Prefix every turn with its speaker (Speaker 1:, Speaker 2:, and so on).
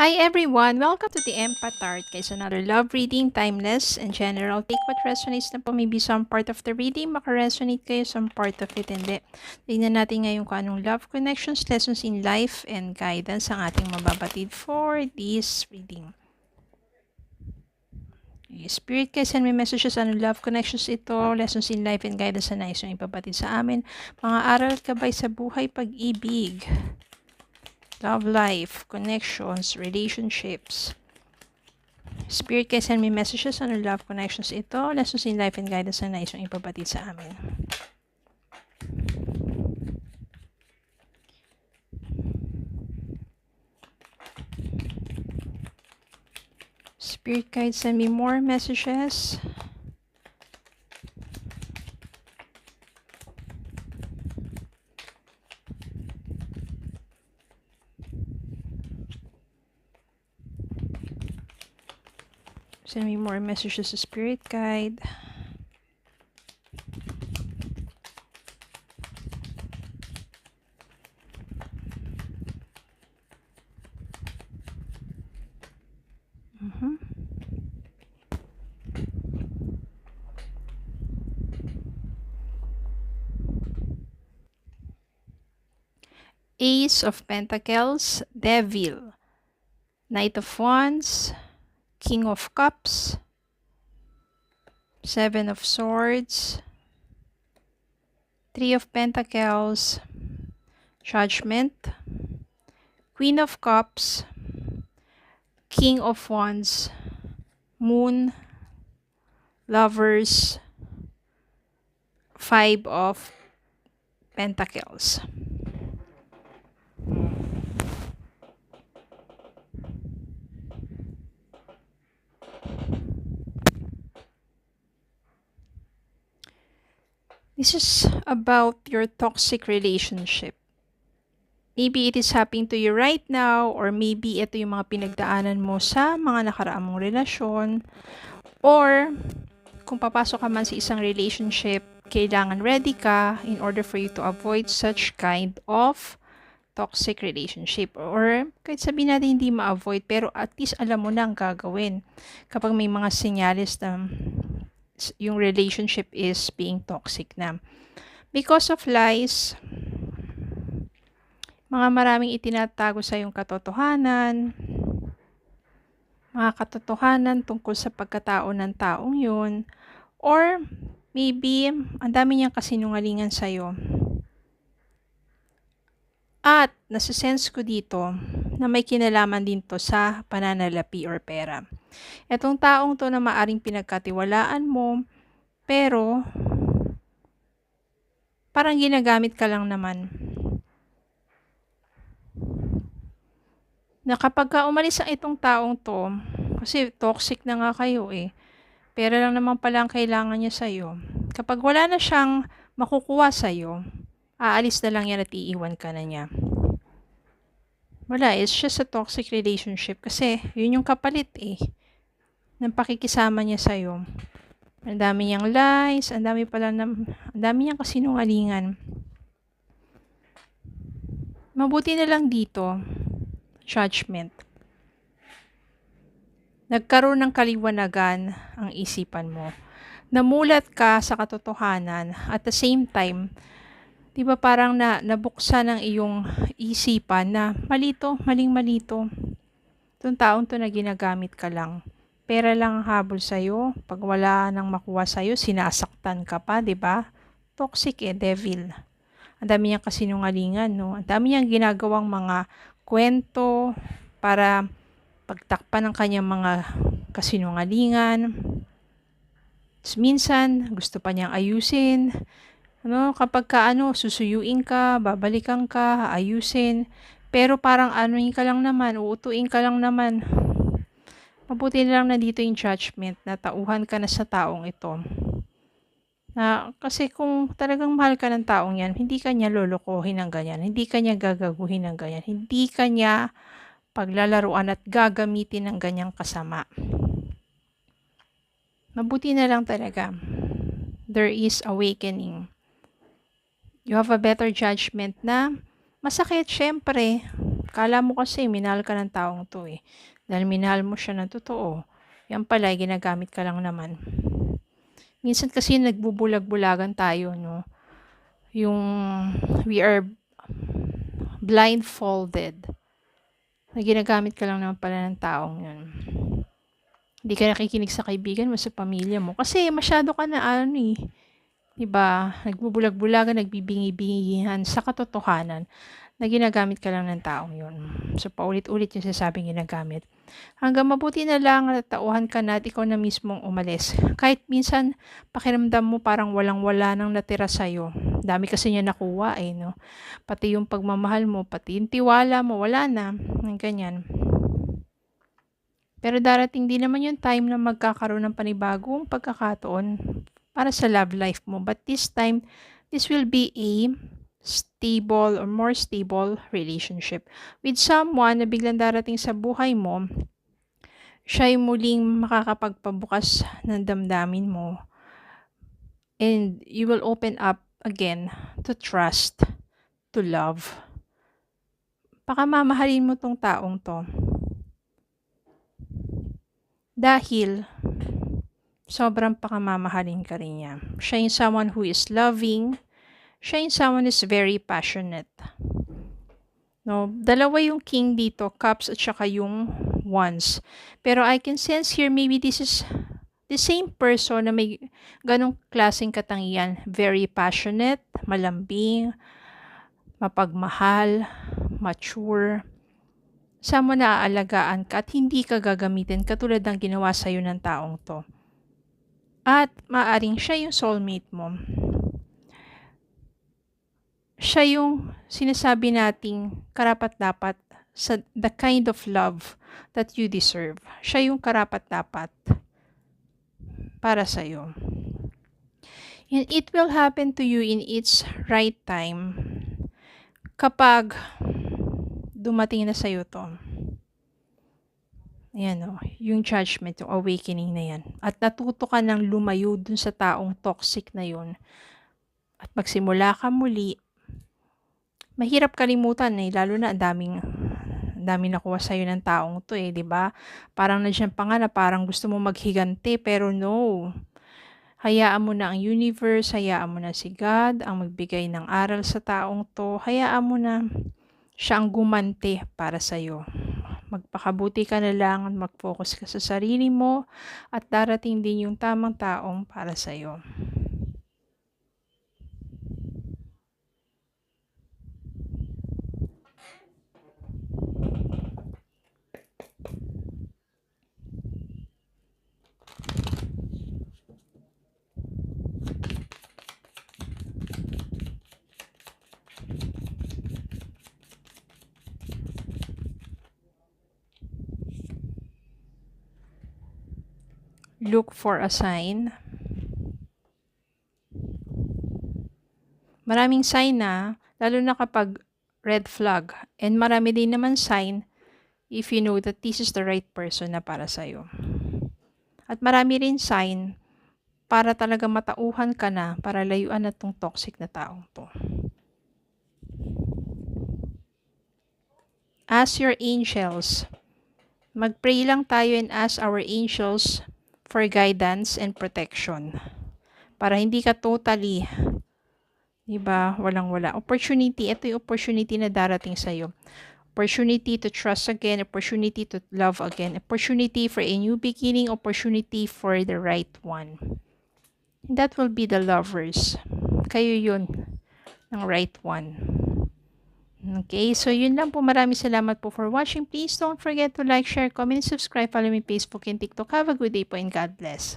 Speaker 1: Hi everyone! Welcome to the Empath Art. Guys, another love reading, timeless and general. Take what resonates na po. Maybe some part of the reading makaresonate kayo, some part of it hindi. Tingnan natin ngayon kung anong love connections, lessons in life, and guidance ang ating mababatid for this reading. Spirit guys, send me messages, anong love connections ito, lessons in life and guidance na nais yung ipabatid sa amin. Mga aral at gabay sa buhay, pag-ibig, love life, connections, relationships. Spirit guys, send me messages on love connections ito, lessons in life and guidance na nais yung ipabatid sa amin. Spirit guide, send me more messages. Send me more messages to Spirit Guide. Ace of Pentacles, Devil, Knight of Wands, King of Cups, Seven of Swords, Three of Pentacles, Judgment, Queen of Cups, King of Wands, Moon, Lovers, Five of Pentacles. This is about your toxic relationship. Maybe it is happening to you right now, or maybe ito yung mga pinagdaanan mo sa mga nakaraang mong relasyon, or kung papasok ka man sa isang relationship, kailangan ready ka in order for you to avoid such kind of toxic relationship. Or kahit sabihin natin hindi ma-avoid, pero at least alam mo na ang gagawin kapag may mga senyales na yung relationship is being toxic na. Because of lies, mga maraming itinatago sa yung katotohanan, mga katotohanan tungkol sa pagkatao ng taong yun, or maybe ang dami niyang kasinungalingan sa'yo. At nasisense ko dito na may kinalaman din to sa pananalapi or pera. Etong taong to na maaring pinagkatiwalaan mo, pero parang ginagamit ka lang naman. Na kapag umalis ang itong taong to, kasi toxic na nga kayo pera lang naman pala ang kailangan niya sa'yo. Kapag wala na siyang makukuha sa'yo, aalis na lang yan at iiwan ka na niya. Wala, it's just a toxic relationship kasi yun yung kapalit ng pakikisama niya sa'yo. Ang dami niyang lies, ang dami niyang kasinungalingan. Mabuti na lang dito, Judgment. Nagkaroon ng kaliwanagan ang isipan mo. Namulat ka sa katotohanan at the same time, di ba parang nabuksan ang iyong isipan na malito, maling-mali to. Itong taong to na ginagamit ka lang. Pera lang ang habol sa'yo. Pag wala nang makuha sa'yo, sinasaktan ka pa, di ba? Toxic devil. Ang dami niyang kasinungalingan, no? Ang dami niyang ginagawang mga kwento para pagtakpan ng kanyang mga kasinungalingan. Minsan, gusto pa niyang ayusin. Kapag susuyuin ka, babalikan ka, ayusin. Pero parang ka lang naman, uutuin ka lang naman. Mabuti na lang na dito yung Judgment, na tauhan ka na sa taong ito. Kasi kung talagang mahal ka ng taong yan, hindi ka niya lolokohin ng ganyan, hindi ka niya gagaguhin ng ganyan, hindi ka niya paglalaruan at gagamitin ng ganyang kasama. Mabuti na lang talaga. There is awakening. You have a better judgment na masakit syempre. Kala mo kasi minahal ka ng taong to eh. Dahil minahal mo siya ng totoo. Yan pala, ginagamit ka lang naman. Minsan kasi nagbubulag-bulagan tayo, no? Yung we are blindfolded. Na ginagamit ka lang naman pala ng taong yun. Hindi ka nakikinig sa kaibigan mo, sa pamilya mo. Kasi masyado ka na diba? Nagbubulag-bulagan, nagbibingi-bingihan sa katotohanan na ginagamit ka lang ng taong yun. So, paulit-ulit yung sasabing ginagamit. Hanggang mabuti na lang natauhan ka na at ikaw na mismong umalis. Kahit minsan, pakiramdam mo parang walang-wala nang natira sa'yo. Dami kasi niya nakuha no? Pati yung pagmamahal mo, pati yung tiwala mo, wala na. Ganyan. Pero darating din naman yung time na magkakaroon ng panibagong pagkakataon para sa love life mo. But this time, this will be a stable or more stable relationship with someone na biglang darating sa buhay mo. Siya yung muling makakapagpabukas ng damdamin mo. And you will open up again to trust, to love. Baka mamahalin mo tong taong to. Dahil sobrang pakamamahalin ka rin niya. Siya yung someone who is loving. Siya yung someone who is very passionate. No, dalawa yung king dito, cups at saka yung wands. Pero I can sense here maybe this is the same person na may ganong klaseng katangian. Very passionate, malambing, mapagmahal, mature. Someone na aalagaan ka at hindi ka gagamitin katulad ng ginawa sa'yo ng taong to. At maaring siya yung soulmate mo. Siya yung sinasabi nating karapat-dapat sa the kind of love that you deserve. Siya yung karapat-dapat para sa'yo. And it will happen to you in its right time kapag dumating na sa'yo to. Ayan yung judgment, yung awakening na yan. At natuto ka ng lumayo dun sa taong toxic na yun. At magsimula ka muli. Mahirap kalimutan lalo na ang daming nakuha sa'yo ng taong to diba? Parang nandiyan pa nga na parang gusto mo maghigante, pero no. Hayaan mo na ang universe, hayaan mo na si God ang magbigay ng aral sa taong to. Hayaan mo na siya ang gumante para sa'yo. Magpakabuti ka na lang at mag-focus ka sa sarili mo at darating din yung tamang taong para sa'yo. Look for a sign. Maraming sign lalo na kapag red flag. And marami din naman sign if you know that this is the right person na para sa'yo. At marami rin sign para talaga matauhan ka na para layuan na tong toxic na taong to. Ask your angels. Mag-pray lang tayo and ask our angels for guidance and protection. Para hindi ka totally, diba, walang-wala. Opportunity, ito yung opportunity na darating sa'yo. Opportunity to trust again, opportunity to love again, opportunity for a new beginning, opportunity for the right one. And that will be the lovers. Kayo yun, ng right one. Okay, so yun lang po. Maraming salamat po for watching. Please don't forget to like, share, comment, and subscribe. Follow me Facebook and TikTok. Have a good day po and God bless.